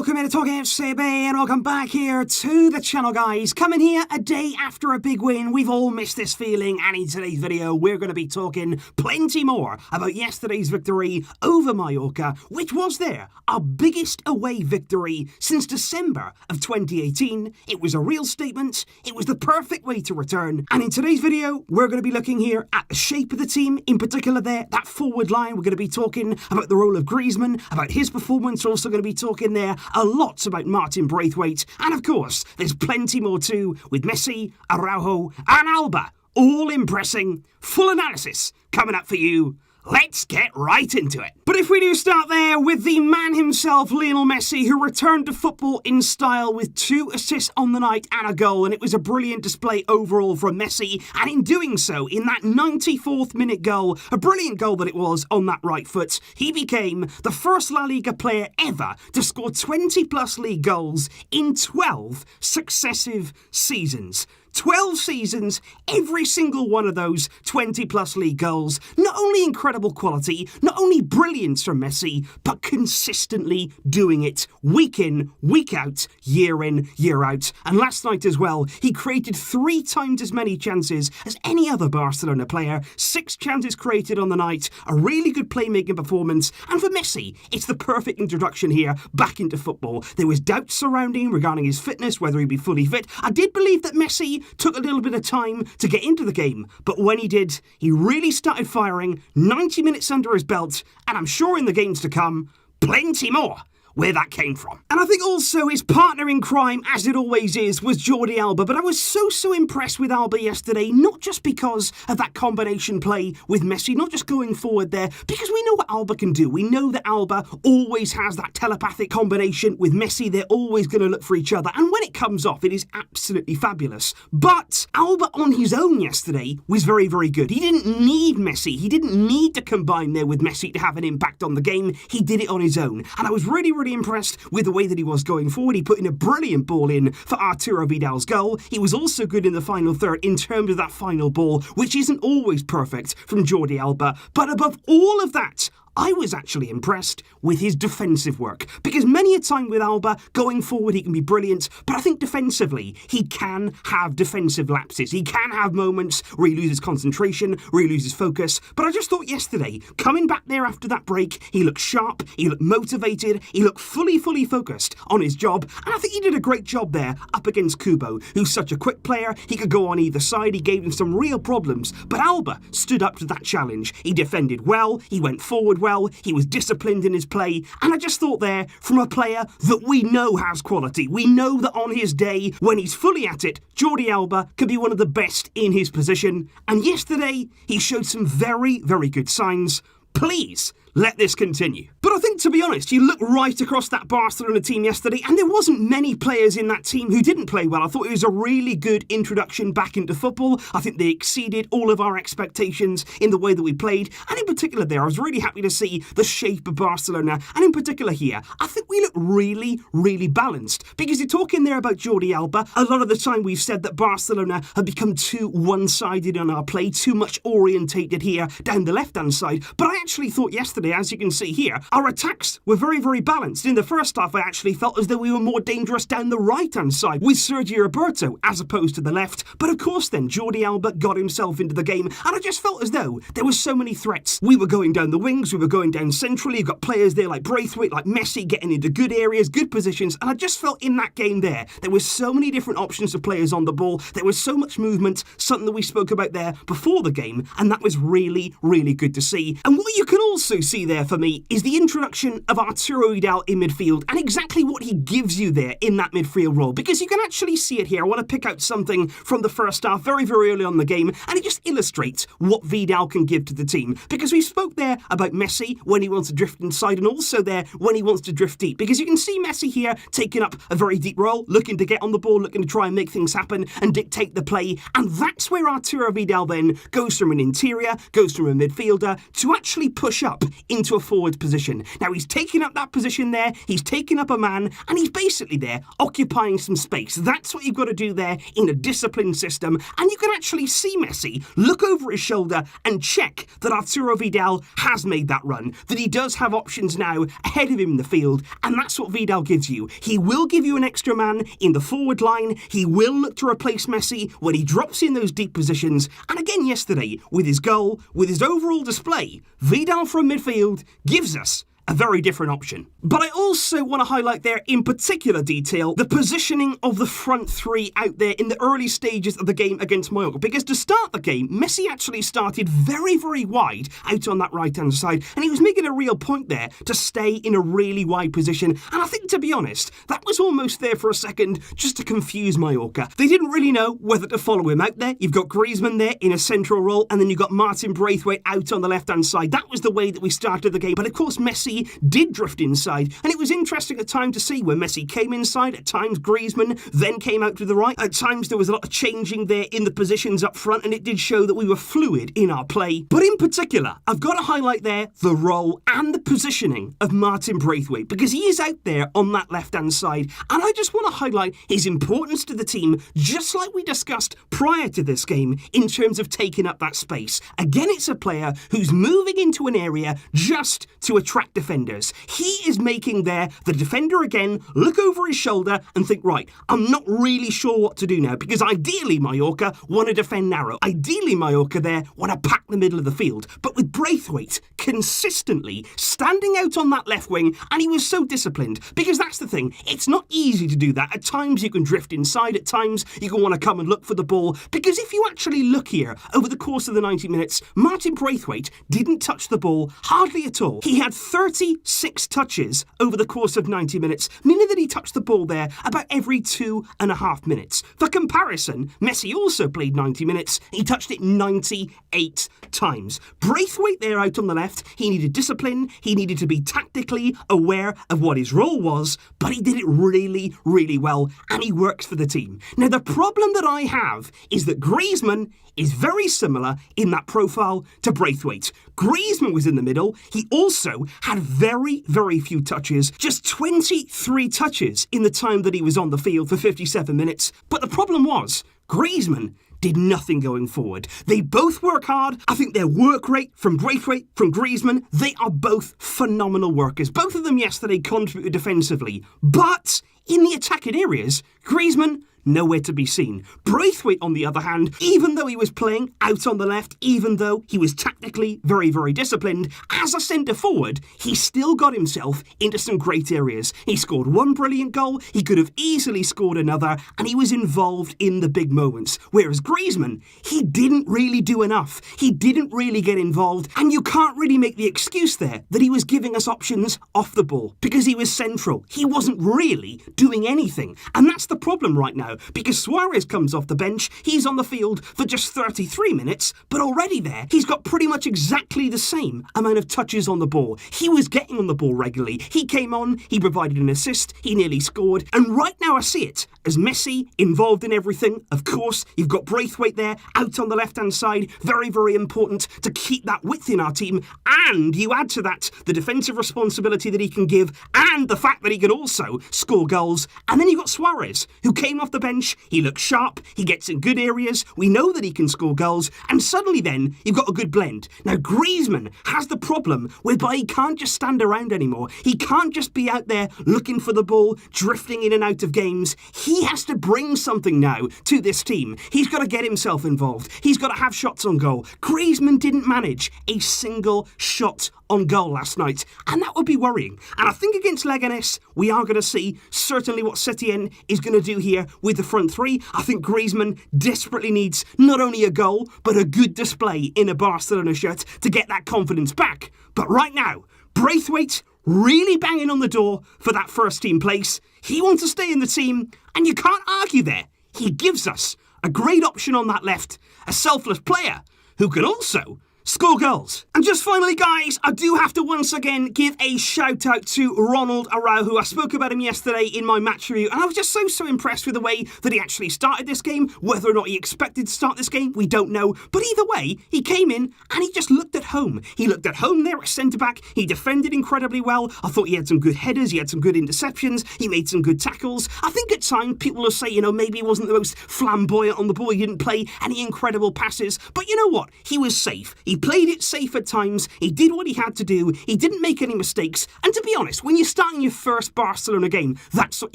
welcome into TalkFCB and welcome back here to the channel, guys. Coming here a day after a big win. We've all missed this feeling, and in today's video we're going to be talking plenty more about yesterday's victory over Mallorca, which was our biggest away victory since December of 2018. It was a real statement, it was the perfect way to return, and in today's video we're going to be looking here at the shape of the team, in particular that forward line. We're going to be talking about the role of Griezmann, about his performance. We're also going to be talking there a lot about Martin Braithwaite, and of course there's plenty more too with Messi, Araujo and Alba, all impressing. Full analysis coming up for you. Let's get right into it. But if we do start there with the man himself, Lionel Messi, who returned to football in style with 2 assists on the night and a goal, and it was a brilliant display overall from Messi, and in doing so, in that 94th minute goal, a brilliant goal that it was on that right foot, he became the first La Liga player ever to score 20 plus league goals in 12 successive seasons. 12 seasons, every single one of those 20 plus league goals. Not only incredible quality, not only brilliance from Messi, but consistently doing it week in, week out, year in, year out. And last night as well, he created 3 times as many chances as any other Barcelona player. 6 chances created on the night, a really good playmaking performance. And for Messi, it's the perfect introduction here back into football. There was doubts surrounding him regarding his fitness, whether he'd be fully fit. I did believe that Messi took a little bit of time to get into the game, but when he did, he really started firing. 90 minutes under his belt, and I'm sure in the games to come, plenty more where that came from. And I think also his partner in crime, as it always is, was Jordi Alba. But I was so impressed with Alba yesterday, not just because of that combination play with Messi, not just going forward there, because we know what Alba can do. We know that Alba always has that telepathic combination with Messi. They're always going to look for each other, and when it comes off, it is absolutely fabulous. But Alba on his own yesterday was very good. He didn't need Messi. He didn't need to combine there with Messi to have an impact on the game. He did it on his own, and I was really impressed with the way that he was going forward. He put in a brilliant ball in for Arturo Vidal's goal. He was also good in the final third in terms of that final ball, which isn't always perfect from Jordi Alba. But above all of that, I was actually impressed with his defensive work, because many a time with Alba, going forward he can be brilliant, but I think defensively he can have defensive lapses. He can have moments where he loses concentration, where he loses focus, but I just thought yesterday, coming back there after that break, he looked sharp, he looked motivated, he looked fully focused on his job, and I think he did a great job there up against Kubo, who's such a quick player. He could go on either side, he gave him some real problems, but Alba stood up to that challenge. He defended well, he went forward well, he was disciplined in his play, and I just thought there, from a player that we know has quality, we know that on his day, when he's fully at it, Jordi Alba can be one of the best in his position, and yesterday he showed some very good signs. Please, let this continue. But I think, to be honest, you look right across that Barcelona team yesterday, and there wasn't many players in that team who didn't play well. I thought it was a really good introduction back into football. I think they exceeded all of our expectations in the way that we played, and in particular there, I was really happy to see the shape of Barcelona, and in particular here, I think we look really balanced, because you're talking there about Jordi Alba. A lot of the time we've said that Barcelona have become too one-sided on our play, too much orientated here down the left-hand side, but I actually thought yesterday, as you can see here, our attacks were very balanced. In the first half, I actually felt as though we were more dangerous down the right-hand side with Sergio Roberto as opposed to the left. But of course then, Jordi Alba got himself into the game, and I just felt as though there were so many threats. We were going down the wings, we were going down centrally. You've got players there like Braithwaite, like Messi, getting into good areas, good positions, and I just felt in that game there was so many different options of players on the ball. There was so much movement, something that we spoke about there before the game, and that was really good to see. And what you can also see there for me is the introduction of Arturo Vidal in midfield, and exactly what he gives you there in that midfield role, because you can actually see it here. I want to pick out something from the first half very early on in the game, and it just illustrates what Vidal can give to the team, because we spoke there about Messi when he wants to drift inside, and also there when he wants to drift deep, because you can see Messi here taking up a very deep role, looking to get on the ball, looking to try and make things happen and dictate the play, and that's where Arturo Vidal then goes from an interior, goes from a midfielder to actually push up into a forward position. Now, he's taken up that position there, he's taken up a man, and he's basically there occupying some space. That's what you've got to do there in a disciplined system, and you can actually see Messi look over his shoulder and check that Arturo Vidal has made that run, that he does have options now ahead of him in the field, and that's what Vidal gives you. He will give you an extra man in the forward line, he will look to replace Messi when he drops in those deep positions, and again yesterday, with his goal, with his overall display, Vidal from midfield gives us a very different option. But I also want to highlight there in particular detail the positioning of the front three out there in the early stages of the game against Mallorca, because to start the game, Messi actually started very, very wide out on that right-hand side, and he was making a real point there to stay in a really wide position, and I think, to be honest, that was almost there for a second just to confuse Mallorca. They didn't really know whether to follow him out there. You've got Griezmann there in a central role, and then you've got Martin Braithwaite out on the left-hand side. That was the way that we started the game, but of course Messi did drift inside, and it was interesting at times to see when Messi came inside. At times Griezmann then came out to the right. At times there was a lot of changing there in the positions up front, and it did show that we were fluid in our play. But in particular, I've got to highlight there the role and the positioning of Martin Braithwaite, because he is out there on that left-hand side, and I just want to highlight his importance to the team, just like we discussed prior to this game in terms of taking up that space. Again, it's a player who's moving into an area just to attract defenders. He is making there the defender again look over his shoulder and think, right, I'm not really sure what to do now, because ideally Mallorca want to defend narrow. Ideally Mallorca there want to pack the middle of the field. But with Braithwaite consistently standing out on that left wing, and he was so disciplined, because that's the thing, it's not easy to do that. At times you can drift inside, at times you can want to come and look for the ball, because if you actually look here over the course of the 90 minutes, Martin Braithwaite didn't touch the ball hardly at all. He had 36 touches over the course of 90 minutes, meaning that he touched the ball there about every 2.5 minutes. For comparison, Messi also played 90 minutes. He touched it 98 times. Braithwaite there out on the left, he needed discipline, he needed to be tactically aware of what his role was, but he did it really, really well, and he works for the team. Now, the problem that I have is that Griezmann is very similar in that profile to Braithwaite. Griezmann was in the middle. He also had very, very few touches, just 23 touches in the time that he was on the field for 57 minutes. But the problem was, Griezmann did nothing going forward. They both work hard. I think their work rate from Braithwaite, from Griezmann, they are both phenomenal workers. Both of them yesterday contributed defensively. But in the attacking areas, Griezmann, nowhere to be seen. Braithwaite, on the other hand, even though he was playing out on the left, even though he was tactically very, very disciplined, as a centre-forward, he still got himself into some great areas. He scored one brilliant goal, he could have easily scored another, and he was involved in the big moments. Whereas Griezmann, he didn't really do enough. He didn't really get involved, and you can't really make the excuse there that he was giving us options off the ball, because he was central. He wasn't really doing anything, and that's the problem right now. Because Suarez comes off the bench, he's on the field for just 33 minutes, but already there, he's got pretty much exactly the same amount of touches on the ball. He was getting on the ball regularly. He came on, he provided an assist, he nearly scored, and right now I see it as Messi involved in everything. Of course, you've got Braithwaite there, out on the left-hand side, very, very important to keep that width in our team, and you add to that the defensive responsibility that he can give, and the fact that he can also score goals, and then you've got Suarez, who came off the bench, he looks sharp, he gets in good areas, we know that he can score goals, and suddenly then, you've got a good blend. Now, Griezmann has the problem whereby he can't just stand around anymore. He can't just be out there looking for the ball, drifting in and out of games. He has to bring something now to this team. He's got to get himself involved. He's got to have shots on goal. Griezmann didn't manage a single shot on goal last night, and that would be worrying. And I think against Leganés, we are going to see certainly what Setien is going to do here with the front three. I think Griezmann desperately needs not only a goal, but a good display in a Barcelona shirt to get that confidence back. But right now, Braithwaite really banging on the door for that first team place. He wants to stay in the team, and you can't argue there. He gives us a great option on that left, a selfless player who can also Schoolgirls. And just finally, guys, I do have to once again give a shout out to Ronald Araujo. I spoke about him yesterday in my match review, and I was just so impressed with the way that he actually started this game. Whether or not he expected to start this game, we don't know. But either way, he came in and he just looked at home. He looked at home there at centre-back. He defended incredibly well. I thought he had some good headers. He had some good interceptions. He made some good tackles. I think at times people will say, you know, maybe he wasn't the most flamboyant on the ball. He didn't play any incredible passes. But you know what? He was safe. He played it safe at times. He did what he had to do. He didn't make any mistakes. And to be honest, when you're starting your first Barcelona game, that's what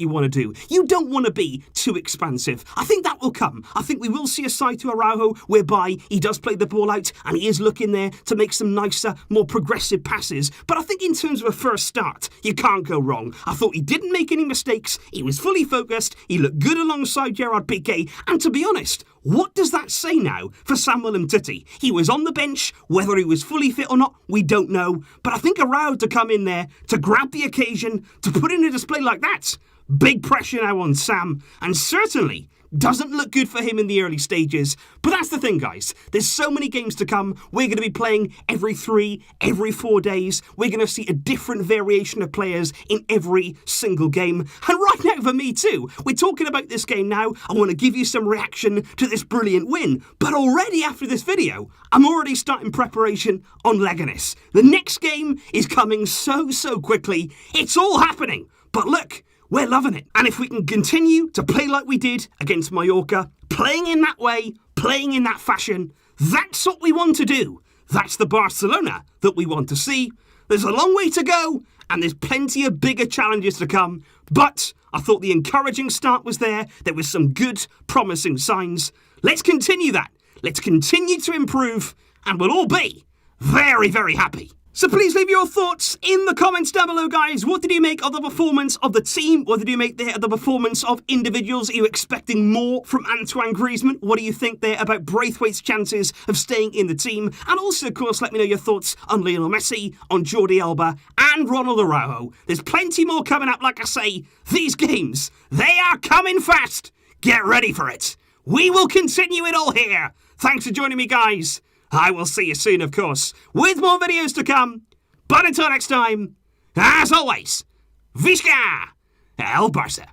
you want to do. You don't want to be too expansive. I think that will come. I think we will see a side to Araujo whereby he does play the ball out and he is looking there to make some nicer, more progressive passes. But I think in terms of a first start, you can't go wrong. I thought he didn't make any mistakes. He was fully focused. He looked good alongside Gerard Piqué. And to be honest, what does that say now for Samuel Umtiti? He was on the bench. Whether he was fully fit or not, we don't know. But I think Araujo to come in there, to grab the occasion, to put in a display like that, big pressure now on Sam, and certainly doesn't look good for him in the early stages. But that's the thing, guys. There's so many games to come. We're going to be playing every 3, every 4 days. We're going to see a different variation of players in every single game. And right now for me too, we're talking about this game now. I want to give you some reaction to this brilliant win. But already after this video, I'm already starting preparation on Leganes. The next game is coming so quickly. It's all happening. But look, we're loving it. And if we can continue to play like we did against Mallorca, playing in that way, playing in that fashion, that's what we want to do. That's the Barcelona that we want to see. There's a long way to go, and there's plenty of bigger challenges to come. But I thought the encouraging start was there. There was some good, promising signs. Let's continue that. Let's continue to improve, and we'll all be very happy. So please leave your thoughts in the comments down below, guys. What did you make of the performance of the team? What did you make there of the performance of individuals? Are you expecting more from Antoine Griezmann? What do you think there about Braithwaite's chances of staying in the team? And also, of course, let me know your thoughts on Lionel Messi, on Jordi Alba, and Ronald Araujo. There's plenty more coming up. Like I say, these games, they are coming fast. Get ready for it. We will continue it all here. Thanks for joining me, guys. I will see you soon, of course, with more videos to come. But until next time, as always, Visca El Barça.